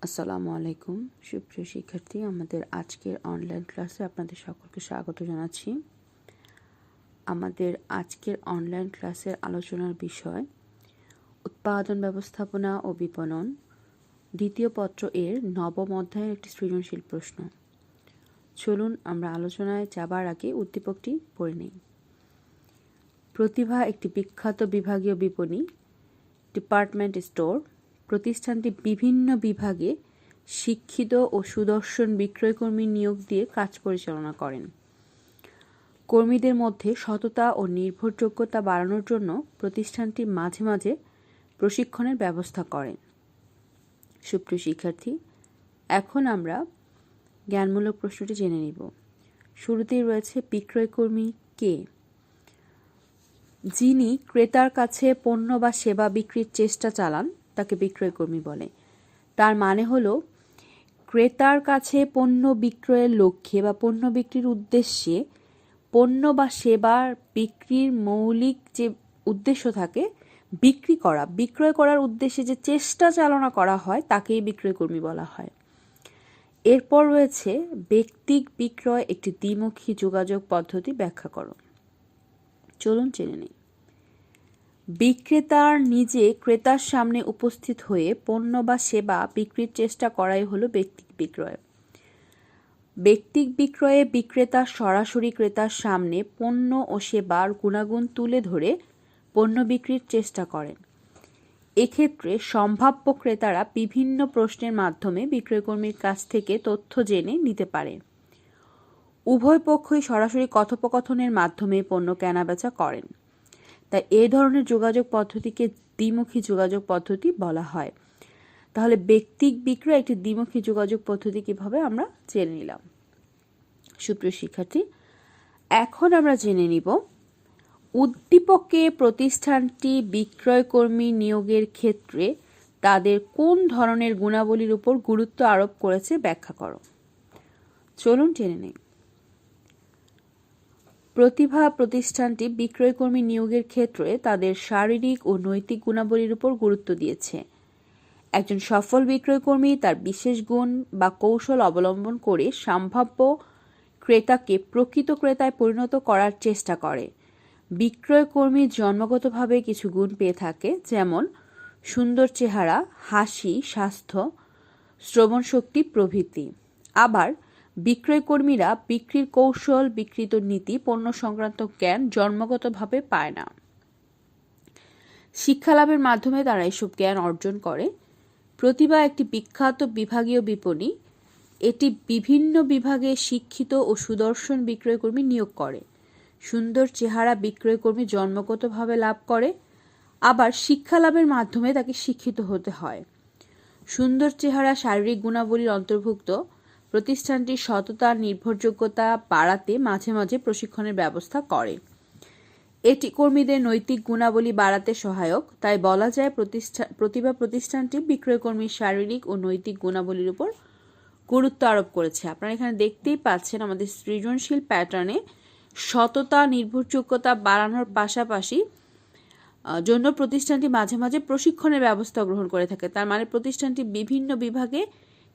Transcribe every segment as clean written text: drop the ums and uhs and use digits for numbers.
আসসালামু আলাইকুম সুপ্রিয় শিক্ষার্থী, আমাদের আজকের অনলাইন ক্লাসে আপনাদের সকলকে স্বাগত জানাচ্ছি। আমাদের আজকের অনলাইন ক্লাসের আলোচনার বিষয় উৎপাদন ব্যবস্থাপনা ও বিপণন, দ্বিতীয় পত্র এর নবম অধ্যায়ের একটি সৃজনশীল প্রশ্ন। চলুন আমরা আলোচনায় যাবার আগে উদ্দীপকটি পড়ে নেই। প্রতিভা একটি বিখ্যাত বিভাগীয় বিপণী ডিপার্টমেন্ট স্টোর। প্রতিষ্ঠানটি বিভিন্ন বিভাগে শিক্ষিত ও সুদর্শন বিক্রয়কর্মী নিয়োগ দিয়ে কাজ পরিচালনা করেন। কর্মীদের মধ্যে সততা ও নির্ভরযোগ্যতা বাড়ানোর জন্য প্রতিষ্ঠানটি মাঝে মাঝে প্রশিক্ষণের ব্যবস্থা করেন। সুপ্রিয় শিক্ষার্থী, এখন আমরা জ্ঞানমূলক প্রশ্নটি জেনে নিব। শুরুতেই রয়েছে বিক্রয়কর্মী কে? যিনি ক্রেতার কাছে পণ্য বা সেবা বিক্রির চেষ্টা চালান তাকে বিক্রয়কর্মী বলে। তার মানে হলো ক্রেতার কাছে পণ্য বিক্রয়ের লক্ষ্যে বা পণ্য বিক্রির উদ্দেশ্যে পণ্য বা সেবার বিক্রির মৌলিক যে উদ্দেশ্য থাকে বিক্রয় করার উদ্দেশ্যে যে চেষ্টা চালনা করা হয় তাকেই বিক্রয়কর্মী বলা হয়। এরপর রয়েছে ব্যক্তিক বিক্রয় একটি দ্বিমুখী যোগাযোগ পদ্ধতি, ব্যাখ্যা করো। চলুন জেনে নিই। বিক্রেতার নিজে ক্রেতার সামনে উপস্থিত হয়ে পণ্য বা সেবা বিক্রির চেষ্টা করাই হলো ব্যক্তিক বিক্রয়। ব্যক্তিক বিক্রয়ে বিক্রেতা সরাসরি ক্রেতার সামনে পণ্য ও সেবার গুণাগুণ তুলে ধরে পণ্য বিক্রির চেষ্টা করেন। এক্ষেত্রে সম্ভাব্য ক্রেতারা বিভিন্ন প্রশ্নের মাধ্যমে বিক্রয়কর্মীর কাছ থেকে তথ্য জেনে নিতে পারে। উভয় পক্ষই সরাসরি কথোপকথনের মাধ্যমে পণ্য কেনাবেচা করেন। তাই এই ধরনের যোগাযোগ পদ্ধতিকে দ্বিমুখী যোগাযোগ পদ্ধতি বলা হয়। তাহলে ব্যক্তিক বিক্রয় একটি দ্বিমুখী যোগাযোগ পদ্ধতি কিভাবে আমরা জেনে নিলাম। সুপ্রিয় শিক্ষার্থী, এখন আমরা জেনে নিব উদ্দীপকে প্রতিষ্ঠানটি বিক্রয়কর্মী নিয়োগের ক্ষেত্রে তাদের কোন ধরনের গুণাবলীর উপর গুরুত্ব আরোপ করেছে, ব্যাখ্যা করো। চলুন জেনে নিই। প্রতিভা প্রতিষ্ঠানটি বিক্রয়কর্মী নিয়োগের ক্ষেত্রে তাদের শারীরিক ও নৈতিক গুণাবলীর উপর গুরুত্ব দিয়েছে। একজন সফল বিক্রয়কর্মী তার বিশেষ গুণ বা কৌশল অবলম্বন করে সম্ভাব্য ক্রেতাকে প্রকৃত ক্রেতায় পরিণত করার চেষ্টা করে। বিক্রয়কর্মী জন্মগতভাবে কিছু গুণ পেয়ে থাকে, যেমন সুন্দর চেহারা, হাসি, স্বাস্থ্য, শ্রবণ শক্তি প্রভৃতি। আবার বিক্রয়কর্মীরা বিক্রির কৌশল, বিক্রিত নীতি, পণ্য সংক্রান্ত জ্ঞান জন্মগতভাবে পায় না। শিক্ষালাভের মাধ্যমে তারা এসব জ্ঞান অর্জন করে। প্রতিভা একটি বিখ্যাত বিভাগীয় বিপণী। এটি বিভিন্ন বিভাগে শিক্ষিত ও সুদর্শন বিক্রয়কর্মী নিয়োগ করে। সুন্দর চেহারা বিক্রয়কর্মী জন্মগতভাবে লাভ করে, আবার শিক্ষালাভের মাধ্যমে তাকে শিক্ষিত হতে হয়। সুন্দর চেহারা শারীরিক গুণাবলীর অন্তর্ভুক্ত। প্রতিষ্ঠানটি সততা, নির্ভরযোগ্যতা বাড়াতে মাঝে মাঝে প্রশিক্ষণের ব্যবস্থা করে। এটি কর্মীদের নৈতিক গুণাবলী বাড়াতে সহায়ক। তাই বলা যায় প্রতিভা প্রতিষ্ঠানটি বিক্রয়কর্মীর শারীরিক ও নৈতিক গুণাবলীর উপর গুরুত্ব আরোপ করেছে। আপনারা এখানে দেখতেই পাচ্ছেন আমাদের সৃজনশীল প্যাটার্নে সততা, নির্ভরযোগ্যতা বাড়ানোর পাশাপাশি জন্য প্রতিষ্ঠানটি মাঝে মাঝে প্রশিক্ষণের ব্যবস্থা গ্রহণ করে থাকে। তার মানে প্রতিষ্ঠানটি বিভিন্ন বিভাগে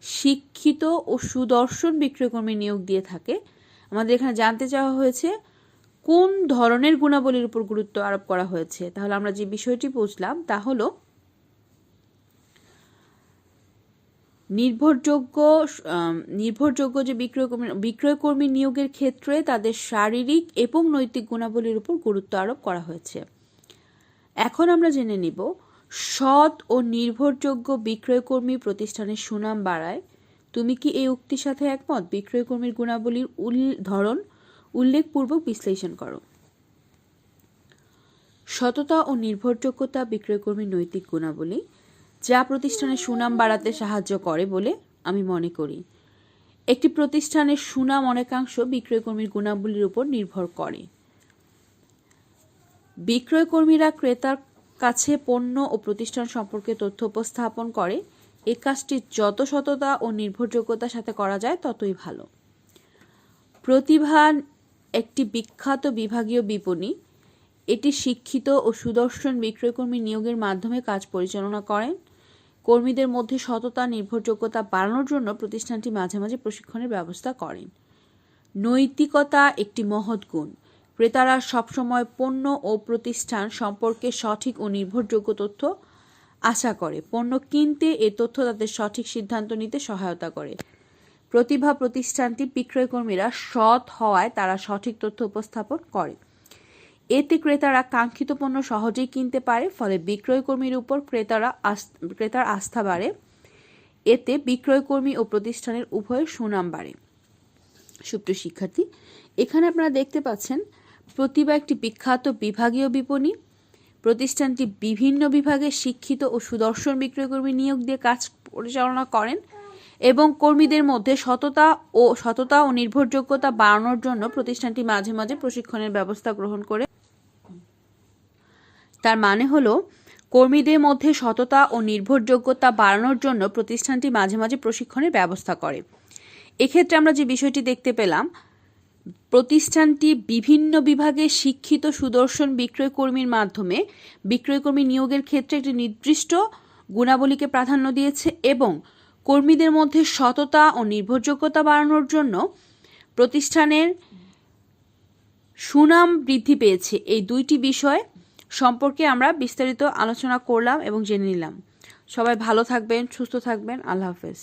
শিক্ষিত ও সুদর্শন বিক্রয়কর্মী নিয়োগ দিয়ে থাকে। আমাদের এখানে জানতে চাওয়া হয়েছে কোন ধরনের গুণাবলীর উপর গুরুত্ব আরোপ করা হয়েছে। তাহলে আমরা যে বিষয়টি বুঝলাম তা হলো নির্ভরযোগ্য যে বিক্রয়কর্মী নিয়োগের ক্ষেত্রে তাদের শারীরিক এবং নৈতিক গুণাবলীর উপর গুরুত্ব আরোপ করা হয়েছে। এখন আমরা জেনে নিব সৎ ও নির্ভরযোগ্য বিক্রয়কর্মী প্রতিষ্ঠানের সুনাম বাড়ায়। তুমি কি এই উক্তির সাথে একমত? বিক্রয়কর্মীর গুণাবলীর ধরন উল্লেখপূর্বক বিশ্লেষণ করো। সততা ও নির্ভরযোগ্যতা বিক্রয়কর্মীর নৈতিক গুণাবলী, যা প্রতিষ্ঠানের সুনাম বাড়াতে সাহায্য করে বলে আমি মনে করি। একটি প্রতিষ্ঠানের সুনাম অনেকাংশ বিক্রয়কর্মীর গুণাবলীর উপর নির্ভর করে। বিক্রয়কর্মীরা ক্রেতার কাছে পণ্য ও প্রতিষ্ঠান সম্পর্কে তথ্য উপস্থাপন করে। এই কাজটি যত সততা ও নির্ভরযোগ্যতার সাথে করা যায় ততই ভালো। প্রতিভা একটি বিখ্যাত বিভাগীয় বিপণী। এটি শিক্ষিত ও সুদর্শন বিক্রয়কর্মী নিয়োগের মাধ্যমে কাজ পরিচালনা করেন। কর্মীদের মধ্যে সততা নির্ভরযোগ্যতা বাড়ানোর জন্য প্রতিষ্ঠানটি মাঝে মাঝে প্রশিক্ষণের ব্যবস্থা করেন। নৈতিকতা একটি মহৎ গুণ। ক্রেতারা সবসময় পণ্য ও প্রতিষ্ঠান সম্পর্কে সঠিক ও নির্ভরযোগ্য তথ্য আশা করে। পণ্য কিনতে এ তথ্য তাদের সঠিক সিদ্ধান্ত নিতে সহায়তা করে। প্রতিভা প্রতিষ্ঠানটি বিক্রয়কর্মীরা সৎ হওয়ায় তারা সঠিক তথ্য উপস্থাপন করে। এতে ক্রেতারা কাঙ্ক্ষিত পণ্য সহজেই কিনতে পারে, ফলে বিক্রয়কর্মীর উপর ক্রেতার আস্থা বাড়ে। এতে বিক্রয়কর্মী ও প্রতিষ্ঠানের উভয়ের সুনাম বাড়ে। সুপ্রিয় শিক্ষার্থী, এখানে আপনারা দেখতে পাচ্ছেন প্রতিভা একটি বিখ্যাত বিভাগীয় বিপণী। প্রতিষ্ঠানটি বিভিন্ন বিভাগে শিক্ষিত ও সুদর্শন বিক্রয়কর্মী নিয়োগ দিয়ে কাজ পরিচালনা করেন এবং কর্মীদের মধ্যে সততা ও নির্ভরযোগ্যতা বাড়ানোর জন্য প্রতিষ্ঠানটি মাঝে মাঝে প্রশিক্ষণের ব্যবস্থা গ্রহণ করে। তার মানে হলো, কর্মীদের মধ্যে সততা ও নির্ভরযোগ্যতা বাড়ানোর জন্য প্রতিষ্ঠানটি মাঝে মাঝে প্রশিক্ষণের ব্যবস্থা করে। এক্ষেত্রে আমরা যে বিষয়টি দেখতে পেলাম, প্রতিষ্ঠানটি বিভিন্ন বিভাগে শিক্ষিত সুদর্শন বিক্রয়কর্মীর মাধ্যমে বিক্রয়কর্মী নিয়োগের ক্ষেত্রে একটি নির্দিষ্ট গুণাবলীকে প্রাধান্য দিয়েছে এবং কর্মীদের মধ্যে সততা ও নির্ভরযোগ্যতা বাড়ানোর জন্য প্রতিষ্ঠানের সুনাম বৃদ্ধি পেয়েছে। এই দুইটি বিষয় সম্পর্কে আমরা বিস্তারিত আলোচনা করলাম এবং জেনে নিলাম। সবাই ভালো থাকবেন, সুস্থ থাকবেন। আল্লাহ হাফেজ।